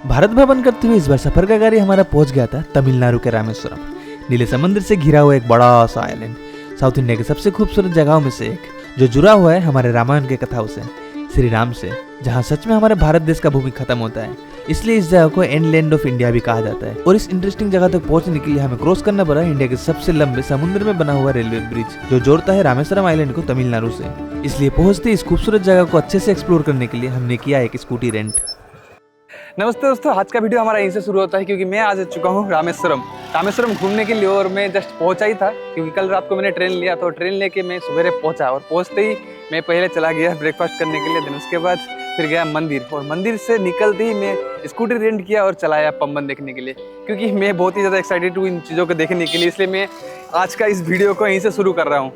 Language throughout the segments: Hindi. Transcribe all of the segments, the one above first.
भारत भ्रमण करते हुए इस बार सफर का गाड़ी हमारा पहुंच गया था तमिलनाडु के रामेश्वरम। नीले समुद्र से घिरा हुआ एक बड़ा सा आइलैंड, साउथ इंडिया की सबसे खूबसूरत जगहों में से एक, जो जुड़ा हुआ है हमारे रामायण के कथाओं से, श्री राम से, जहाँ सच में हमारे भारत देश का भूमि खत्म होता है। इसलिए इस जगह को एंड लैंड ऑफ इंडिया भी कहा जाता है। और इस इंटरेस्टिंग जगह तक पहुंचने के लिए हमें क्रॉस करना पड़ा इंडिया के सबसे लंबे समुद्र में बना हुआ रेलवे ब्रिज, जो जोड़ता है रामेश्वरम आइलैंड को तमिलनाडु से। इसलिए पहुंचते इस खूबसूरत जगह को अच्छे से एक्सप्लोर करने के लिए हमने किया एक स्कूटी रेंट। नमस्ते दोस्तों, आज का वीडियो हमारा यहीं से शुरू होता है क्योंकि मैं आज चुका हूँ रामेश्वरम घूमने के लिए। और मैं जस्ट पहुंचा ही था क्योंकि कल रात को मैंने ट्रेन लिया, तो ट्रेन लेके मैं सवेरे पहुंचा और पहुंचते ही मैं पहले चला गया ब्रेकफास्ट करने के लिए। दिन उसके बाद फिर गया मंदिर, और मंदिर से निकलते ही मैं स्कूटी रेंट किया और चलाया पंबन देखने के लिए, क्योंकि मैं बहुत ही ज़्यादा एक्साइटेड हूँ इन चीज़ों को देखने के लिए। इसलिए मैं आज का इस वीडियो को यहीं से शुरू कर रहा हूँ।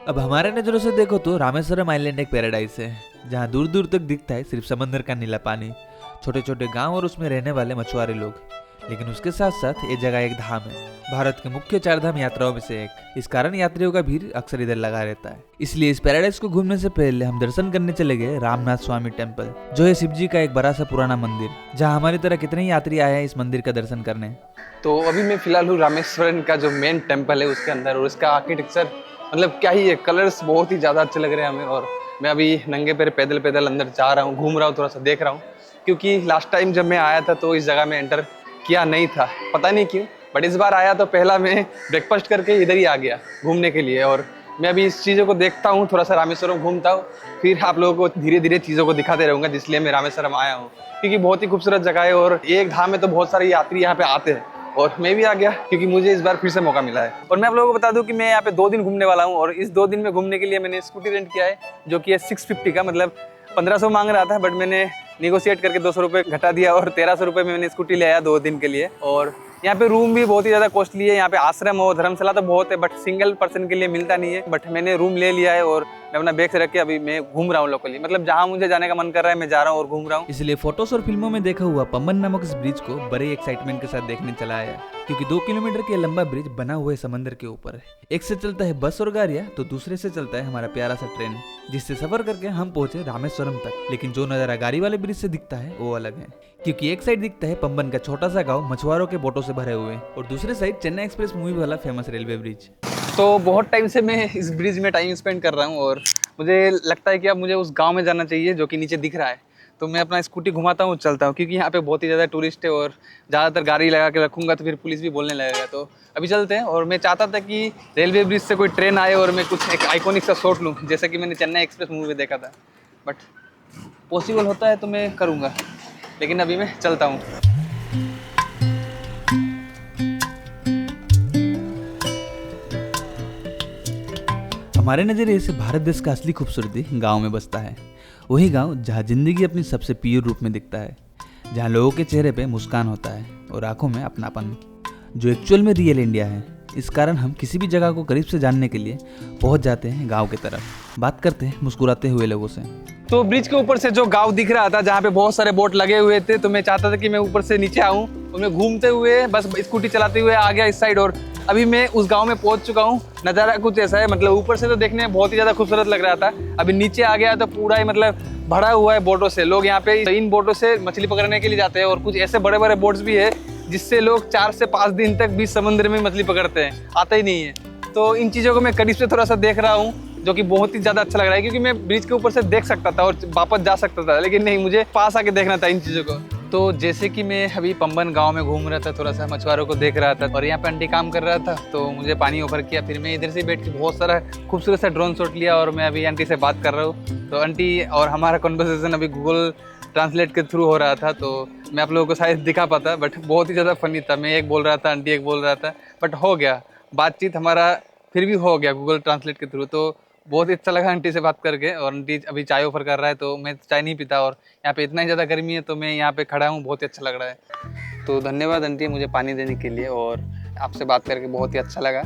अब हमारे नजरों से देखो तो रामेश्वरम आइलैंड एक पैराडाइज है, जहाँ दूर दूर तक दिखता है सिर्फ समंदर का नीला पानी, छोटे छोटे गांव और उसमें रहने वाले मछुआरे लोग। लेकिन उसके साथ साथ ये जगह एक धाम है, भारत के मुख्य 4 धाम यात्राओं में से एक। इस कारण यात्रियों का भीड़ अक्सर इधर लगा रहता है। इसलिए इस पैराडाइज को घूमने से पहले हम दर्शन करने चले गए रामनाथ स्वामी टेम्पल, जो है शिव जी का एक बड़ा सा पुराना मंदिर, जहाँ हमारी तरह कितने ही यात्री आए हैं इस मंदिर का दर्शन करने। तो अभी मैं फिलहाल हूँ रामेश्वरम का जो मेन टेम्पल है उसके अंदर, और उसका आर्किटेक्चर मतलब क्या ही है, कलर्स बहुत ही ज़्यादा अच्छे लग रहे हैं हमें। और मैं अभी नंगे पैर पैदल पैदल अंदर जा रहा हूँ, घूम रहा हूँ, थोड़ा सा देख रहा हूँ, क्योंकि लास्ट टाइम जब मैं आया था तो इस जगह में एंटर किया नहीं था, पता नहीं क्यों। बट इस बार आया तो पहला मैं ब्रेकफास्ट करके इधर ही आ गया घूमने के लिए। और मैं अभी इस चीज़ों को देखता हूँ, थोड़ा सा रामेश्वरम घूमता हूँ, फिर आप लोगों को धीरे धीरे चीज़ों को दिखाते रहूँगा, जिसलिए मैं रामेश्वरम आया हूँ, क्योंकि बहुत ही खूबसूरत जगह है। और एक धाम में तो बहुत सारे यात्री यहाँ पे आते हैं, और मैं भी आ गया क्योंकि मुझे इस बार फिर से मौका मिला है। और मैं आप लोगों को बता दूं कि मैं यहाँ पे 2 दिन घूमने वाला हूँ, और इस 2 दिन में घूमने के लिए मैंने स्कूटी रेंट किया है, जो कि है 650 का, मतलब 1500 मांग रहा था, बट मैंने निगोशिएट करके 200 रुपये घटा दिया और 1300 रुपये में मैंने स्कूटी ले आया 2 दिन के लिए। और यहाँ पे रूम भी बहुत ही ज़्यादा कॉस्टली है। यहाँ पे आश्रम और धर्मशाला तो बहुत है, बट सिंगल पर्सन के लिए मिलता नहीं है। बट मैंने रूम ले लिया है और मैं अपना बैग से रख के अभी मैं घूम रहा हूँ लोकली, मतलब जहाँ मुझे जाने का मन कर रहा है मैं जा रहा हूँ और घूम रहा हूँ। इसलिए फोटोज और फिल्मों में देखा हुआ पंबन नामक इस ब्रिज को बड़े एक्साइटमेंट के साथ देखने चला आया, क्योंकि 2 किलोमीटर के लंबा ब्रिज बना हुआ है समंदर के ऊपर। एक से चलता है बस और गाड़ियाँ, तो दूसरे से चलता है हमारा प्यारा सा ट्रेन, जिससे सफर करके हम पहुंचे रामेश्वरम तक। लेकिन जो नजारा गाड़ी वाले ब्रिज से दिखता है वो अलग है, क्योंकि एक साइड दिखता है पंबन का छोटा सा गाँव मछुआरों के बोटों से भरे हुए, और दूसरे साइड चेन्नई एक्सप्रेस मूवी वाला फेमस रेलवे ब्रिज। तो बहुत टाइम से मैं इस ब्रिज में टाइम स्पेंड कर रहा हूँ, और मुझे लगता है कि अब मुझे उस गांव में जाना चाहिए जो कि नीचे दिख रहा है। तो मैं अपना स्कूटी घुमाता हूँ, चलता हूँ, क्योंकि यहाँ पे बहुत ही ज़्यादा टूरिस्ट है, और ज़्यादातर गाड़ी लगा के रखूँगा तो फिर पुलिस भी बोलने लगेगा। तो अभी चलते हैं। और मैं चाहता था कि रेलवे ब्रिज से कोई ट्रेन आए और मैं कुछ एक आइकॉनिक सा शॉट लूँ, जैसे कि मैंने चेन्नई एक्सप्रेस मूवी में देखा था। बट पॉसिबल होता है तो मैं करूँगा, लेकिन अभी मैं चलता हूँ। हमारे नजरिए से भारत देश का असली खूबसूरती गांव में बसता है। वही गांव जहां जिंदगी अपनी सबसे प्योर रूप में दिखता है, जहां लोगों के चेहरे पे मुस्कान होता है और आंखों में अपनापन, जो एक्चुअल में रियल इंडिया है। इस कारण हम किसी भी जगह को करीब से जानने के लिए पहुंच जाते हैं गांव की तरफ, बात करते हैं मुस्कुराते हुए लोगों से। तो ब्रिज के ऊपर से जो गांव दिख रहा था, जहाँ पे बहुत सारे बोट लगे हुए थे, तो मैं चाहता था कि मैं ऊपर से नीचे आऊँ, और मैं घूमते हुए बस स्कूटी चलाते हुए आ गया इस साइड। और अभी मैं उस गांव में पहुंच चुका हूँ। नज़ारा कुछ ऐसा है, मतलब ऊपर से तो देखने में बहुत ही ज़्यादा खूबसूरत लग रहा था, अभी नीचे आ गया तो पूरा ही मतलब भरा हुआ है बोटों से। लोग यहाँ पे इन बोटों से मछली पकड़ने के लिए जाते हैं, और कुछ ऐसे बड़े बड़े बोट्स भी है जिससे लोग 4 से 5 दिन तक बीच समुद्र में मछली पकड़ते हैं, आते ही नहीं है। तो इन चीज़ों को मैं करीब से थोड़ा सा देख रहा हूँ, जो कि बहुत ही ज़्यादा अच्छा लग रहा है, क्योंकि मैं ब्रिज के ऊपर से देख सकता था और वापस जा सकता था, लेकिन नहीं, मुझे पास आके देखना था इन चीज़ों को। तो जैसे कि मैं अभी पंबन गांव में घूम रहा था, थोड़ा सा मछुआरों को देख रहा था, और यहाँ पे आंटी काम कर रहा था, तो मुझे पानी ऑफर किया। फिर मैं इधर से बैठ के बहुत सारा खूबसूरत सा ड्रोन शॉट लिया, और मैं अभी आंटी से बात कर रहा हूँ। तो आंटी और हमारा कन्वर्सेशन अभी गूगल ट्रांसलेट के थ्रू हो रहा था, तो मैं आप लोगों को शायद दिखा पाता, बट बहुत ही ज़्यादा फनी था। मैं एक बोल रहा था, आंटी एक बोल रहा था, बट हो गया, बातचीत हमारा फिर भी हो गया गूगल ट्रांसलेट के थ्रू। तो बहुत ही अच्छा लगा आंटी से बात करके। और आंटी अभी चाय ऑफर कर रहा है, तो मैं चाय नहीं पीता, और यहाँ पे इतना ही ज़्यादा गर्मी है, तो मैं यहाँ पे खड़ा हूँ, बहुत ही अच्छा लग रहा है। तो धन्यवाद आंटी मुझे पानी देने के लिए, और आपसे बात करके बहुत ही अच्छा लगा।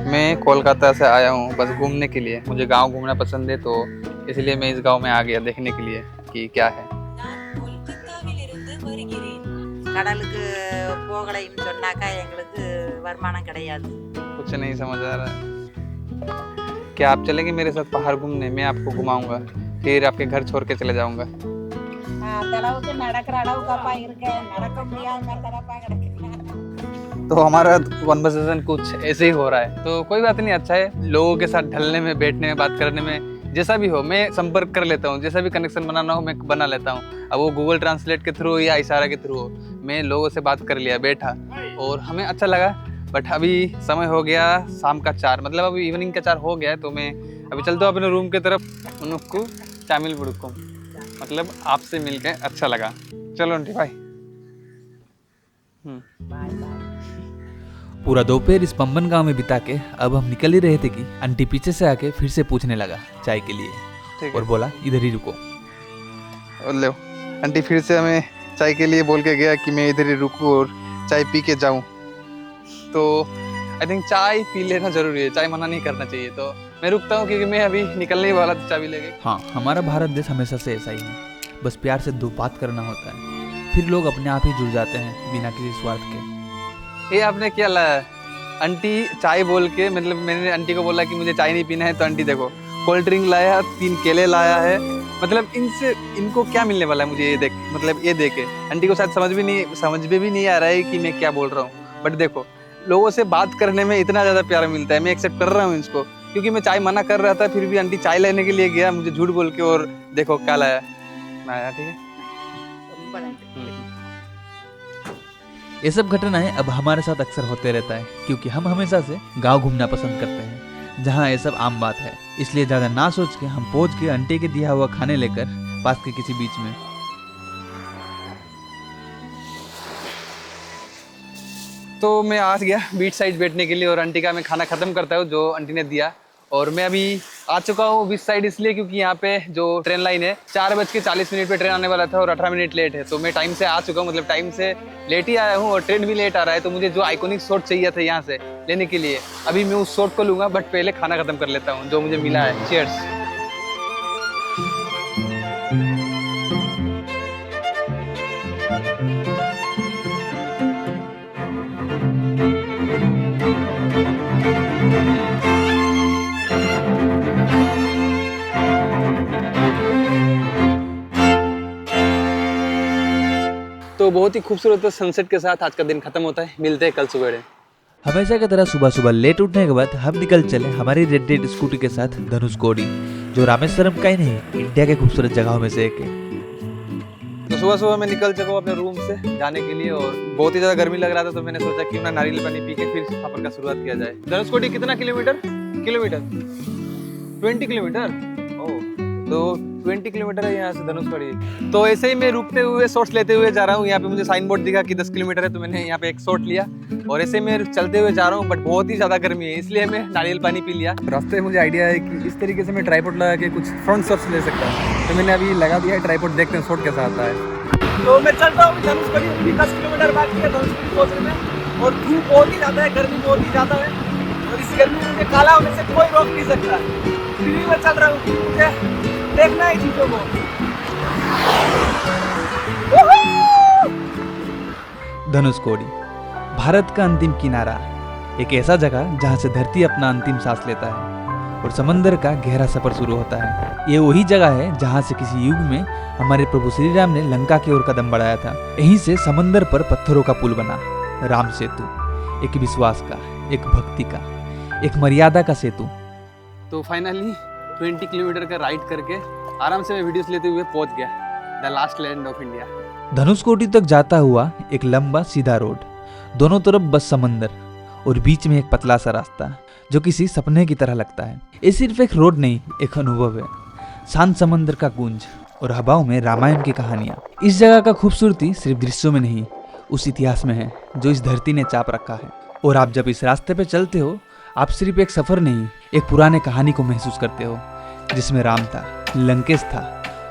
मैं कोलकाता से आया हूँ बस घूमने के लिए, मुझे गांव घूमना पसंद है, तो इसलिए मैं इस गांव में आ गया देखने के लिए कि क्या है। கொல்கத்தாவிலிருந்து வருகிறேன். கடலுக்கு போகலைன்னு சொன்னாக்கா எங்களுக்கு வருமானம் கிடையாது. कुछ नहीं समझ आ रहा है। क्या आप चलेंगे मेरे साथ पहाड़ घूमने? मैं आपको घुमाऊंगा, फिर आपके घर छोड़ के चले जाऊंगा। அந்த அளவுக்கு நடக்கிற அளவுக்காப்பா இருக்கேன். நடக்க முடியாத மாதிரி தானப்பா கிடக்குறேன். तो हमारा कॉन्वर्सेशन कुछ ऐसे ही हो रहा है, तो कोई बात नहीं, अच्छा है। लोगों के साथ ढलने में, बैठने में, बात करने में, जैसा भी हो मैं संपर्क कर लेता हूँ। जैसा भी कनेक्शन बनाना हो मैं बना लेता हूँ। अब वो गूगल ट्रांसलेट के थ्रू हो या इशारा के थ्रू हो, मैं लोगों से बात कर लिया, बैठा और हमें अच्छा लगा। बट अभी समय हो गया शाम का 4, मतलब अभी इवनिंग का 4 हो गया है, तो मैं अभी चलता हूँ अपने रूम की तरफ। उनको शामिल बुड़को, मतलब आपसे मिलकर अच्छा लगा। चलो आंटी भाई। पूरा दोपहर इस पंबन गांव में बिता के अब हम निकल ही रहे थे कि आंटी पीछे से आके फिर से पूछने लगा चाय के लिए, ठीक और है, बोला इधर ही रुको। और लो आंटी फिर से हमें चाय के लिए बोल के गया कि मैं इधर ही रुकूं और चाय पी के जाऊं। तो आई थिंक चाय पी लेना जरूरी है, चाय मना नहीं करना चाहिए। तो मैं रुकता हूँ क्योंकि मैं अभी निकलने ही वाला था चाबी लेके। हाँ, हमारा भारत देश हमेशा से ऐसा ही है, बस प्यार से दो बात करना होता है, फिर लोग अपने आप ही जुड़ जाते हैं बिना किसी स्वार्थ के। ये आपने क्या लाया? आंटी चाय बोल के, मतलब मैंने आंटी को बोला कि मुझे चाय नहीं पीना है, तो आंटी देखो कोल्ड ड्रिंक लाया, 3 केले लाया है। मतलब इनको क्या मिलने वाला है मुझे ये देख, मतलब ये देखे आंटी को शायद समझ में भी नहीं आ रहा है कि मैं क्या बोल रहा हूँ। बट देखो लोगों से बात करने में इतना ज़्यादा प्यार मिलता है, मैं एक्सेप्ट कर रहा हूँ इसको, क्योंकि मैं चाय मना कर रहा था, फिर भी आंटी चाय लेने के लिए गया मुझे झूठ बोल के, और देखो क्या लाया। ठीक है, ரொம்ப நன்றி. ये सब घटनाएं अब हमारे साथ अक्सर होते रहता है, क्योंकि हम हमेशा से गांव घूमना पसंद करते हैं जहां ये सब आम बात है। इसलिए ज्यादा ना सोच के हम पहुंच के आंटी के दिया हुआ खाने लेकर पास के किसी बीच में। तो मैं आ गया बीच साइड बैठने के लिए, और आंटी का मैं खाना ख़त्म करता हूँ जो आंटी ने दिया। और मैं अभी आ चुका हूँ बीच साइड इसलिए क्योंकि यहाँ पे जो ट्रेन लाइन है 4:40 पे ट्रेन आने वाला था और 18 मिनट लेट है। तो मैं टाइम से आ चुका हूँ, मतलब टाइम से लेट ही आया हूँ, और ट्रेन भी लेट आ रहा है। तो मुझे जो आइकॉनिक शॉट चाहिए था यहाँ से लेने के लिए, अभी मैं उस शॉट को लूँगा, बट पहले खाना ख़त्म कर लेता हूँ जो मुझे मिला है। चीयर्स। तो बहुत ही खूबसूरत सनसेट के साथ आज का दिन खत्म होता है। मिलते हैं कल सुबह। हमेशा की तरह सुबह सुबह लेट उठने के बाद हम निकल चले हमारी रेड रेड स्कूटी के साथ धनुषकोडी, जो रामेश्वरम का ही नहीं इंडिया के खूबसूरत जगहों में से एक है। तो सुबह सुबह मैं निकल चुका हूँ अपने रूम से जाने के लिए, और बहुत ही ज़्यादा गर्मी लग रहा था, तो मैंने सोचा कि ना नारियल पानी पी के फिर सफर का शुरुआत किया जाए। धनुषकोडी कितना किलोमीटर? 20 किलोमीटर। ओह, तो 20 किलोमीटर है यहाँ से धनुषकोडी। तो ऐसे ही मैं रुकते हुए शॉट्स लेते हुए जा रहा हूँ। यहाँ पे मुझे साइन बोर्ड दिखा कि 10 किलोमीटर है, तो मैंने यहाँ पे एक शॉट लिया, और ऐसे मैं चलते हुए जा रहा हूँ। बट बहुत ही ज़्यादा गर्मी है, इसलिए मैं नारियल पानी पी लिया। रास्ते में मुझे आइडिया है कि इस तरीके से मैं ट्राइपॉड लगा के कुछ फ्रंट शॉट्स ले सकता हूँ, तो मैंने अभी लगा दिया है ट्राइपॉड, देखते हैं शॉट कैसा आता है। तो मैं चल रहा हूँ धनुषकोडी, अभी 10 किलोमीटर बाकी है धनुषकोडी पहुँचने में, और धूप बहुत ही ज़्यादा है, गर्मी बहुत ही ज़्यादा है, और इस गर्मी में मुझे काला होने से कोई रोक नहीं सकता। फिर भी मैं चल रहा हूँ, मुझे देखना है चीज़ों को। धनुषकोडी भारत का अंतिम किनारा, एक ऐसा जगह जहां से धरती अपना अंतिम सांस लेता है और समंदर का गहरा सफर शुरू होता है। ये वही जगह है जहां से किसी युग में हमारे प्रभु श्री राम ने लंका की ओर कदम बढ़ाया था। यहीं से समंदर पर पत्थरों का पुल बना राम सेतु, एक विश्वास का, एक भक्ति का, एक मर्यादा का सेतु। तो फाइनली 20 किलोमीटर का राइड करके आराम से मैं वीडियोस लेते हुए पहुंच गया the last land of India. Dhanushkodi तक जाता हुआ एक लंबा सीधा रोड, दोनों तरफ बस समंदर और बीच में एक पतला सा रास्ता जो किसी सपने की तरह लगता है। ये सिर्फ एक रोड नहीं, एक अनुभव है। शांत समंदर का गूंज और हवाओं में रामायण की कहानियां। इस जगह का खूबसूरती सिर्फ दृश्यों में नहीं, उस इतिहास में है जो इस धरती ने चाप रखा है। और आप जब इस रास्ते पे चलते हो, आप सिर्फ एक सफर नहीं, एक पुराने कहानी को महसूस करते हो, जिसमें राम था, लंकेश था,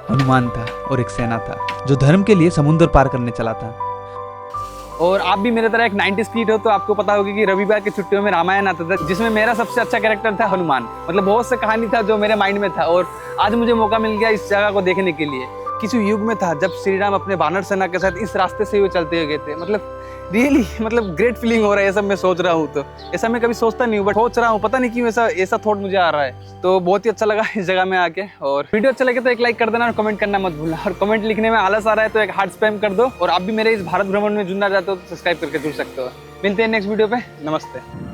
हनुमान था और एक सेना था जो धर्म के लिए समुद्र पार करने चला था। और आप भी मेरे तरह एक 90s किड हो तो आपको पता होगी कि रविवार की छुट्टियों में रामायण आता था, जिसमें मेरा सबसे अच्छा कैरेक्टर था हनुमान। मतलब बहुत से कहानी था जो मेरे माइंड में था और आज मुझे मौका मिल गया इस जगह को देखने के लिए। किसी युग में था जब श्री राम अपने वानर सेना के साथ इस रास्ते से हुए चलते हुए गए थे। मतलब रियली मतलब ग्रेट फीलिंग हो रहा है ये सब मैं सोच रहा हूँ। तो ऐसा मैं कभी सोचता नहीं हूँ बट सोच रहा हूँ, पता नहीं क्यों ऐसा थॉट मुझे आ रहा है। तो बहुत ही अच्छा लगा इस जगह में आके। और वीडियो अच्छा लगे तो एक लाइक कर देना और कमेंट करना मत भूलना। और कमेंट लिखने में आलस आ रहा है तो एक हार्ट स्पैम कर दो। और आप भी मेरे इस भारत भ्रमण में जुड़ना चाहते हो तो सब्सक्राइब करके जुड़ सकते हो। मिलते हैं नेक्स्ट वीडियो पे। नमस्ते।